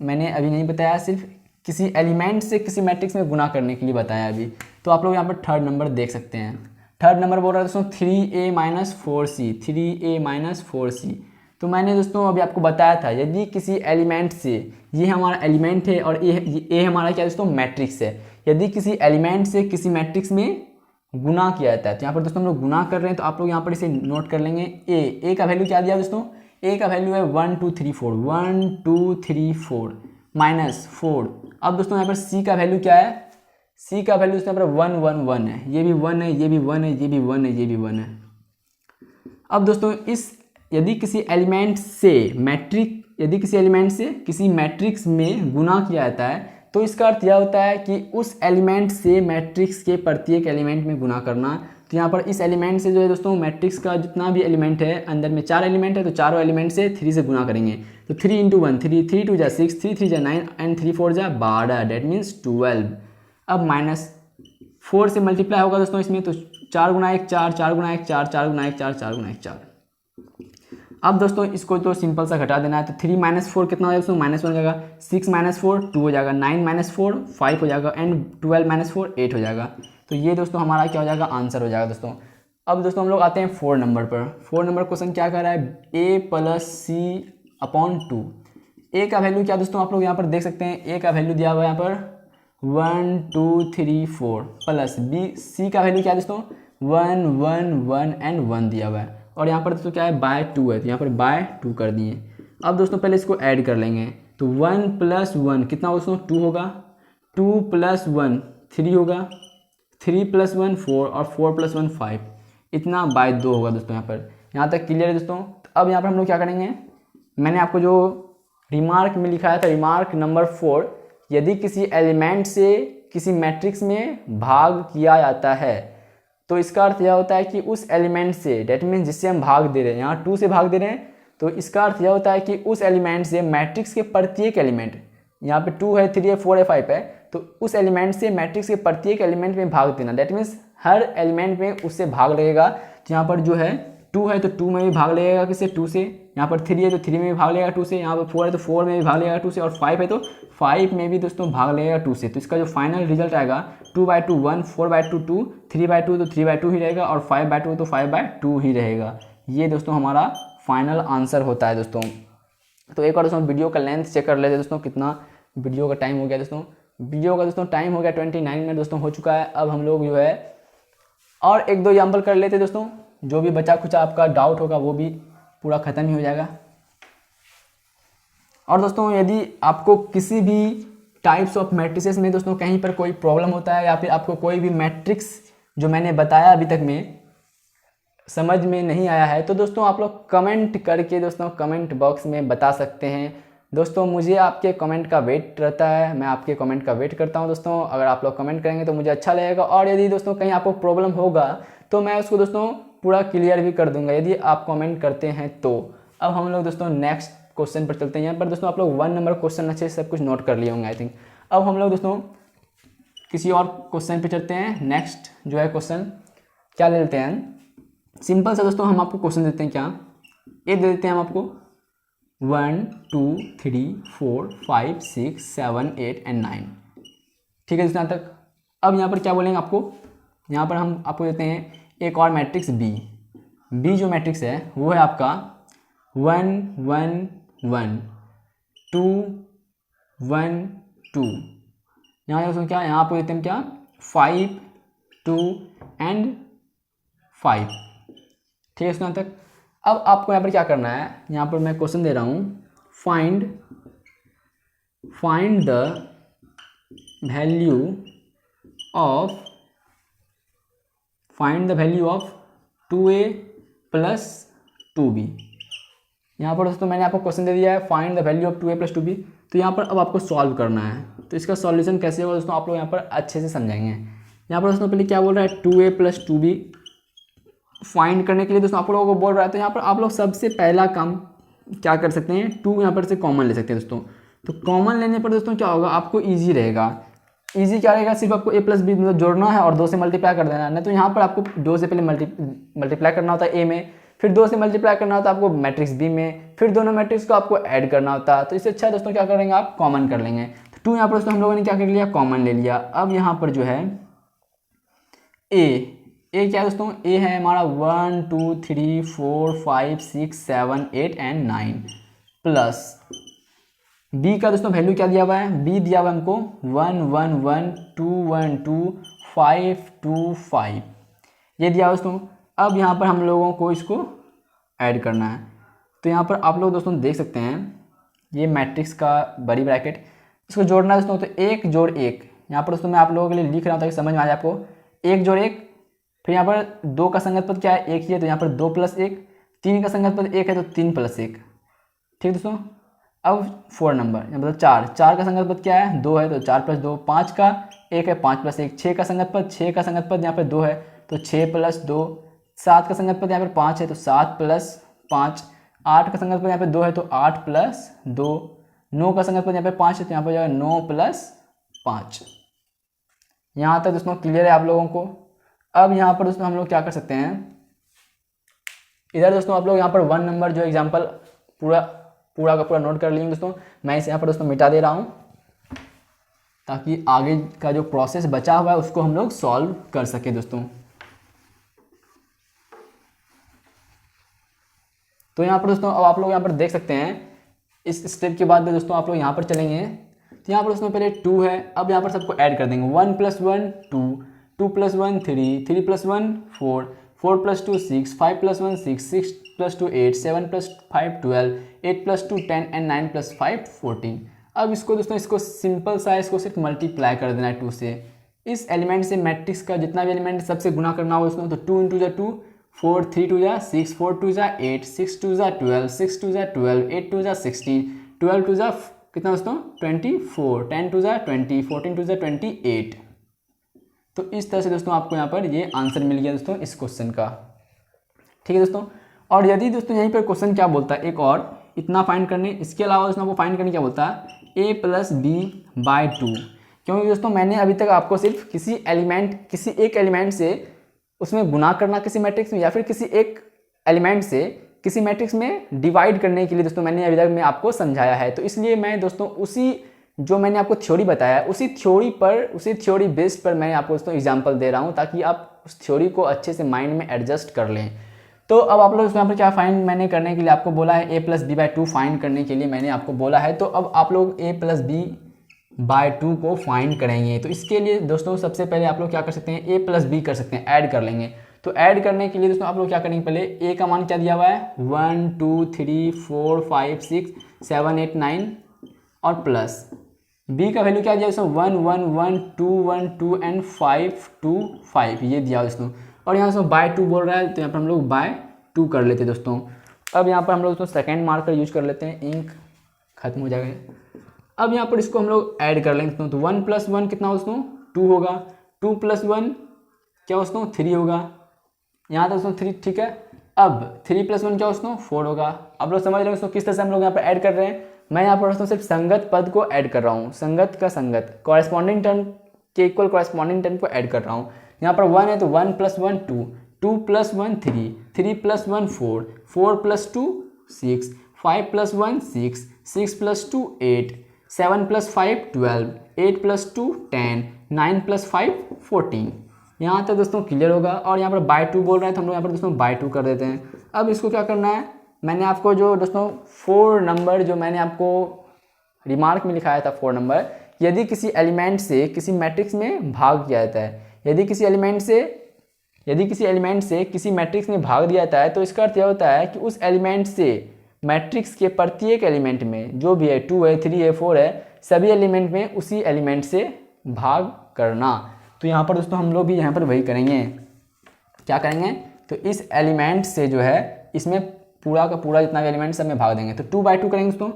मैंने अभी नहीं बताया, सिर्फ किसी एलिमेंट से किसी मैट्रिक्स में गुना करने के लिए बताया अभी। तो आप लोग यहाँ पर थर्ड नंबर देख सकते हैं। थर्ड नंबर बोल रहा है दोस्तों 3a - 4c, 3a - 4c। तो मैंने दोस्तों अभी आपको बताया था यदि किसी एलिमेंट से, ये हमारा एलिमेंट है और ये हमारा क्या दोस्तों मैट्रिक्स है, यदि किसी एलिमेंट से किसी मैट्रिक्स में गुना किया जाता है तो यहाँ पर दोस्तों हम लोग गुना कर रहे हैं। तो आप लोग यहाँ पर इसे नोट कर लेंगे। ए का वैल्यू क्या दिया दोस्तों, ए का वैल्यू है 1 2 3 4, 1 2 3 4 -4। अब दोस्तों यहाँ पर सी का वैल्यू क्या है, सी का वैल्यू यहाँ पर 1 1 1 है, ये भी 1 है, ये भी 1 है, ये भी 1 है, ये भी 1 है। अब दोस्तों यदि किसी एलिमेंट से किसी मैट्रिक्स में गुना किया जाता है तो इसका अर्थ यह होता है कि उस एलिमेंट से मैट्रिक्स के प्रत्येक एलिमेंट में गुना करना। तो यहाँ पर इस एलिमेंट से जो है दोस्तों मैट्रिक्स का जितना भी एलिमेंट है, अंदर में 4 एलिमेंट है तो चारों एलिमेंट से 3 से गुना करेंगे। तो 3 × 1 3, 3 2 6, 3 3 9 एंड 3 4 12, डेट मीन्स 12। अब -4 से मल्टीप्लाई होगा दोस्तों इसमें, तो 4 × 1 4, 4 × 1 4, 4 × 1 4, 4 × 1 4। अब दोस्तों इसको तो सिंपल सा घटा देना है। तो 3 - 4 कितना हो जाएगा दोस्तों, -1 हो जाएगा। 6 - 4 2 हो जाएगा, 9 - 4 5 हो जाएगा एंड 12 - 4 8 हो जाएगा। तो ये दोस्तों हमारा क्या हो जाएगा, आंसर हो जाएगा दोस्तों। अब दोस्तों हम लोग आते हैं 4 नंबर पर। 4 नंबर क्वेश्चन क्या कर रहा है, a + c/2। ए का वैल्यू क्या दोस्तों आप लोग यहाँ पर देख सकते हैं, ए का वैल्यू दिया हुआ है यहाँ पर 1 2 3 4 प्लस बी, सी का वैल्यू क्या है दोस्तों 1 1 1 एंड 1 दिया हुआ है। और यहाँ पर दोस्तों क्या है, /2 है तो यहाँ पर /2 कर दिए। अब दोस्तों पहले इसको ऐड कर लेंगे। तो 1 + 1 कितना दोस्तों 2 होगा, 2 + 1 3 होगा, 3 + 1 4 और 4 + 1 5, इतना /2 होगा दोस्तों। यहाँ तक क्लियर है दोस्तों। अब यहाँ पर हम लोग क्या करेंगे, मैंने आपको जो रिमार्क में लिखाया था, रिमार्क नंबर 4, यदि किसी एलिमेंट से किसी मैट्रिक्स में भाग किया जाता है तो इसका अर्थ यह होता है कि उस एलिमेंट से, डेट मीन्स जिससे हम भाग दे रहे हैं, यहाँ 2 से भाग दे रहे हैं, तो इसका अर्थ यह होता है कि उस एलिमेंट से मैट्रिक्स के प्रत्येक एलिमेंट, यहाँ पे 2 है 3 है 4 है 5 है, तो उस एलिमेंट से मैट्रिक्स के प्रत्येक एलिमेंट में भाग देना, डेट मीन्स हर एलिमेंट में उससे भाग लगेगा। तो यहाँ पर जो है 2 है तो 2 में भी भाग लगेगा किससे, 2 से। यहाँ पर 3 है तो 3 में भी भाग लगेगा 2 से। यहाँ पर 4 है तो 4 में भी भाग लगेगा 2 से। और 5 है तो 5 में भी दोस्तों भाग लगेगा 2 से। तो इसका जो फाइनल रिजल्ट आएगा 2/2 1, 4/2 2, 3/2 तो 3/2 ही रहेगा और 5/2 तो 5/2 ही रहेगा। ये दोस्तों हमारा फाइनल आंसर होता है दोस्तों। तो एक और दोस्तों वीडियो का लेंथ चेक कर लेते हैं दोस्तों, कितना वीडियो का टाइम हो गया दोस्तों। वीडियो का दोस्तों टाइम हो गया 29 मिनट दोस्तों हो चुका है। अब हम लोग जो है और 1-2 एग्जाम्पल कर लेते दोस्तों, जो भी बचा खुचा आपका डाउट होगा वो भी पूरा ख़त्म ही हो जाएगा। और दोस्तों यदि आपको किसी भी टाइप्स ऑफ मैट्रिसेस में दोस्तों कहीं पर कोई प्रॉब्लम होता है या फिर आपको कोई भी मैट्रिक्स जो मैंने बताया अभी तक में समझ में नहीं आया है, तो दोस्तों आप लोग कमेंट करके दोस्तों कमेंट बॉक्स में बता सकते हैं दोस्तों। मुझे आपके कमेंट का वेट रहता है, मैं आपके कमेंट का वेट करता हूं दोस्तों। अगर आप लोग कमेंट करेंगे तो मुझे अच्छा लगेगा। और यदि दोस्तों कहीं आपको प्रॉब्लम होगा तो मैं उसको दोस्तों पूरा क्लियर भी कर दूंगा यदि आप कमेंट करते हैं तो। अब हम लोग दोस्तों नेक्स्ट क्वेश्चन पर चलते हैं। यहाँ पर दोस्तों आप लोग 1 नंबर क्वेश्चन अच्छे से सब कुछ नोट कर लिए होंगे आई थिंक। अब हम लोग दोस्तों किसी और क्वेश्चन पे चलते हैं। नेक्स्ट जो है क्वेश्चन क्या ले लेते हैं, सिंपल सा दोस्तों हम आपको क्वेश्चन देते हैं क्या, ये दे देते हैं हम आपको 1 2 3 4 5 6 7 8 एंड 9। ठीक है दोस्तों यहाँ तक। अब यहाँ पर क्या बोलेंगे आपको, यहाँ पर हम आपको देते हैं एक और मैट्रिक्स बी जो मैट्रिक्स है वो है आपका 1 1 1 2 1 2। यहाँ दोस्तों क्या, यहाँ पर देते हैं क्या 5 2 एंड 5। ठीक है दोस्तों यहाँ तक। अब आपको यहाँ पर क्या करना है, यहाँ पर मैं क्वेश्चन दे रहा हूँ, find the value of 2a plus 2b। यहाँ पर दोस्तों मैंने आपको क्वेश्चन दे दिया है find the value of 2a plus 2b। तो यहाँ पर अब आपको सॉल्व करना है। तो इसका सॉल्यूशन कैसे होगा दोस्तों आप लोग यहाँ पर अच्छे से समझाएंगे। यहाँ पर दोस्तों पहले क्या बोल रहा है 2a प्लस 2b फाइंड करने के लिए दोस्तों आप लोगों को बोल रहा है। तो यहाँ पर आप लोग सबसे पहला काम क्या कर सकते हैं, 2 यहाँ पर से कॉमन ले सकते हैं दोस्तों। तो कॉमन लेने पर दोस्तों क्या होगा, आपको ईजी रहेगा। ईजी क्या रहेगा, सिर्फ आपको a प्लस बी मतलब जोड़ना है और 2 से मल्टीप्लाई कर देना है। नहीं तो यहाँ पर आपको 2 से पहले मल्टीप्लाई करना होता है a में, फिर 2 से मल्टीप्लाई करना होता है आपको मैट्रिक्स बी में, फिर दोनों मैट्रिक्स को आपको ऐड करना होता है। तो इससे अच्छा दोस्तों क्या करेंगे आप कॉमन कर लेंगे। तो 2 यहाँ पर दोस्तों हम लोगों ने क्या कर लिया, कॉमन ले लिया। अब यहाँ पर जो है ए क्या है दोस्तों, ए है हमारा 1 2 3 4 5 6 7 8 एंड 9 प्लस बी का दोस्तों वैल्यू क्या दिया हुआ है, बी दिया हुआ है हमको 1 1 1 2 1 2 5 2 5 ये दिया दोस्तों। अब यहाँ पर हम लोगों को इसको ऐड करना है। तो यहाँ पर आप लोग दोस्तों देख सकते हैं ये मैट्रिक्स का बड़ी ब्रैकेट, इसको जोड़ना है दोस्तों। तो 1 जोड़ 1 यहाँ पर दोस्तों मैं आप लोगों के लिए लिख रहा हूँ ताकि समझ में आ जाए आपको। 1 जोड़ 1, फिर यहाँ पर 2 का संगत पद क्या है, 1 ही है, तो यहाँ पर 2 प्लस 1। 3 का संगत पद 1 है तो 3 प्लस 1। ठीक दोस्तों। अब 4 नंबर मतलब 4 का संगत पद क्या है, 2 है, तो 4 प्लस 2। 5 का 1 है, 5 प्लस 1। 6 का संगत पद यहाँ पर 2 है तो 6 प्लस 2। 7 का संगत पद यहाँ पर 5 है तो 7 प्लस 5। 8 का संगत पद यहाँ पर 2 है तो 8 प्लस 2। 9 का संगत पद यहाँ पर 5 है तो यहाँ पर जाएगा 9 प्लस 5। यहाँ तक दोस्तों क्लियर है आप लोगों को। अब यहाँ पर दोस्तों हम लोग क्या कर सकते हैं, इधर दोस्तों आप लोग यहाँ पर 1 नंबर जो एग्जाम्पल पूरा का पूरा नोट कर लेंगे दोस्तों। मैं इसे यहाँ पर दोस्तों मिटा दे रहा हूँ ताकि आगे का जो प्रोसेस बचा हुआ है उसको हम लोग सॉल्व कर सके दोस्तों। तो यहाँ पर दोस्तों अब आप लोग यहाँ पर देख सकते हैं इस स्टेप के बाद दोस्तों आप लोग यहाँ पर चलेंगे। तो यहाँ पर दोस्तों पहले 2 है, अब यहाँ पर सबको ऐड कर देंगे। 1 + 1 2, 2 + 1 3, 3 + 1 4, 4 + 2 6, 5 + 1 6, 6 + 2 8, 7 + 5 12, 8 + 2 10 एंड 9 + 5 14। अब इसको दोस्तों इसको सिंपल सा इसको सिर्फ मल्टीप्लाई कर देना है 2 से। इस एलिमेंट से मैट्रिक्स का जितना भी एलिमेंट सबसे गुना करना हो उसमें। तो 2 × 2 4, 3 × 2 6, 4 × 2 8, 6 × 2 12, 6 × 2 12, 8 × 2 16, 12 × 2 कितना दोस्तों 24, 10 × 2 20, 14 × 2 28। तो इस तरह से दोस्तों आपको यहाँ पर ये आंसर मिल गया दोस्तों इस क्वेश्चन का। ठीक है दोस्तों। और यदि दोस्तों यहीं पर क्वेश्चन क्या बोलता है, एक और इतना फाइंड करने, इसके अलावा दोस्तों आपको फाइंड करने क्या बोलता है a + b/2। क्योंकि दोस्तों मैंने अभी तक आपको सिर्फ किसी एक एलिमेंट से उसमें गुना करना किसी मैट्रिक्स में, या फिर किसी एक एलिमेंट से किसी मैट्रिक्स में डिवाइड करने के लिए दोस्तों मैंने अभी तक मैं आपको समझाया है। तो इसलिए मैं दोस्तों उसी जो मैंने आपको थ्योरी बताया है उसी थ्योरी बेस्ड पर मैं आपको दोस्तों एग्जांपल दे रहा हूं ताकि आप उस थ्योरी को अच्छे से माइंड में एडजस्ट कर लें। तो अब आप लोग यहाँ पर क्या फाइंड मैंने करने के लिए आपको बोला है, a + b/2 फाइंड करने के लिए मैंने आपको बोला है। तो अब आप लोग a + b/2 को फाइंड करेंगे। तो इसके लिए दोस्तों सबसे पहले आप लोग क्या कर सकते हैं, a + b कर सकते हैं, ऐड कर लेंगे। तो ऐड करने के लिए दोस्तों आप लोग क्या करेंगे, पहले a का मान क्या दिया हुआ है 1 2 3 4 5 6 7 8 9 और प्लस b का वैल्यू क्या दिया दोस्तों 1 1 1 2 1 2 एंड 5 2 5 ये दिया दोस्तों। और यहाँ दोस्तों /2 बोल रहा है तो यहाँ पर हम लोग /2 कर लेते हैं दोस्तों। अब यहाँ पर हम लोग दोस्तों सेकेंड मार्कर यूज कर लेते हैं, इंक खत्म हो जाएगा। अब यहाँ पर इसको हम लोग ऐड कर लेंगे दोस्तों। तो 1 + 1 कितना दोस्तों 2 होगा, 2 + 1 क्या दोस्तों 3 होगा, यहाँ दोस्तों 3। ठीक है। अब 3 + 1 क्या दोस्तों 4 होगा। अब लोग समझ रहे हैं दोस्तों किस तरह से हम लोग यहाँ पर ऐड कर रहे हैं। मैं यहाँ पर दोस्तों सिर्फ संगत पद को ऐड कर रहा हूँ, संगत का संगत कॉरेस्पॉन्डिंग टर्म के इक्वल कॉरेस्पॉन्डिंग टर्म को ऐड कर रहा हूँ। यहाँ पर 1 है तो 1 + 1 2, 2 + 1 3, 3 + 1 4, 4 + 2 6, 5 + 1 6, 6 + 2 8, 7 + 5 12, 8 + 2 10, 9 + 5 14। यहाँ तक दोस्तों क्लियर होगा। और यहाँ पर बाय 2 बोल रहे हैं तो हम लोग यहाँ पर दोस्तों बाय 2 कर देते हैं। अब इसको क्या करना है, मैंने आपको जो दोस्तों 4 नंबर जो मैंने आपको रिमार्क में लिखाया था 4 नंबर, यदि किसी एलिमेंट से किसी मैट्रिक्स में भाग किया जाता है, यदि किसी एलिमेंट से किसी मैट्रिक्स में भाग दिया जाता है तो इसका अर्थ यह होता है कि उस एलिमेंट से मैट्रिक्स के प्रत्येक एलिमेंट में जो भी है 2 है 3 है 4 है, सभी एलिमेंट में उसी एलिमेंट से भाग करना। तो यहाँ पर दोस्तों हम लोग भी यहाँ पर वही करेंगे। क्या करेंगे, तो इस एलिमेंट से जो है इसमें पूरा का पूरा जितना भी एलिमेंट सब में भाग देंगे। तो 2/2 करेंगे दोस्तों,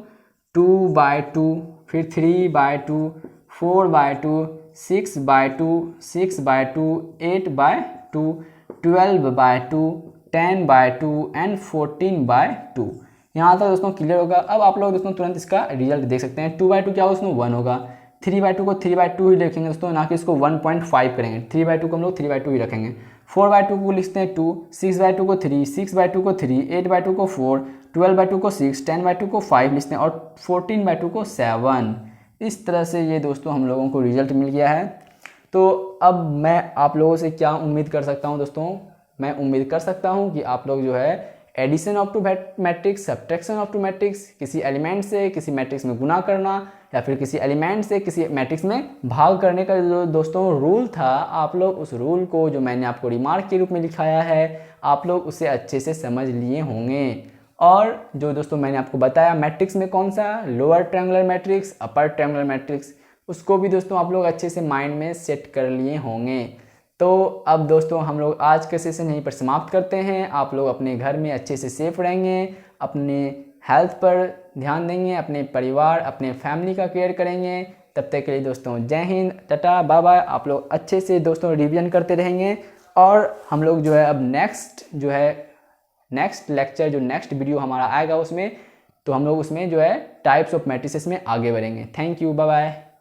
2/2, फिर 3/2, 4/2, 6/2, 6/2, 8/2, 12/2, 10/2 एंड 14/2। यहाँ तक दोस्तों क्लियर होगा। अब आप लोग दोस्तों तुरंत इसका रिजल्ट देख सकते हैं। 2/2 क्या होगा दोस्तों, 1 होगा। 3/2 को 3/2 ही लिखेंगे दोस्तों, ना कि इसको 1.5 करेंगे। 3/2 को हम लोग 3/2 ही रखेंगे। 4/2 को लिखते हैं 2, 6/2 को 3, 6/2 को 3, 8/2 को 4, 12/2 को 6, 10/2 को 5 लिखते हैं और 14/2 को 7। इस तरह से ये दोस्तों हम लोगों को रिजल्ट मिल गया है। तो अब मैं आप लोगों से क्या उम्मीद कर सकता हूँ दोस्तों, मैं उम्मीद कर सकता हूँ कि आप लोग जो है addition of two matrix, subtraction of two matrix, किसी एलिमेंट से किसी मैट्रिक्स में गुना करना या फिर किसी एलिमेंट से किसी मैट्रिक्स में भाग करने का जो दोस्तों रूल था, आप लोग उस रूल को जो मैंने आपको रिमार्क के रूप में लिखाया है, आप लोग उसे अच्छे से समझ लिए होंगे। और जो दोस्तों मैंने आपको बताया मैट्रिक्स में कौन सा, lower triangular matrix, upper triangular matrix, उसको भी दोस्तों आप लोग अच्छे से माइंड में सेट कर लिए होंगे। तो अब दोस्तों हम लोग आज के सेशन यहीं पर समाप्त करते हैं। आप लोग अपने घर में अच्छे से सेफ रहेंगे, अपने हेल्थ पर ध्यान देंगे, अपने परिवार अपने फैमिली का केयर करेंगे। तब तक के लिए दोस्तों जय हिंद, टाटा, बाय बाय। आप लोग अच्छे से दोस्तों रिवीजन करते रहेंगे और हम लोग जो है अब नेक्स्ट लेक्चर जो नेक्स्ट वीडियो हमारा आएगा उसमें, तो हम लोग उसमें जो है टाइप्स ऑफ मैट्रिसेस में आगे बढ़ेंगे। Thank you, bye bye.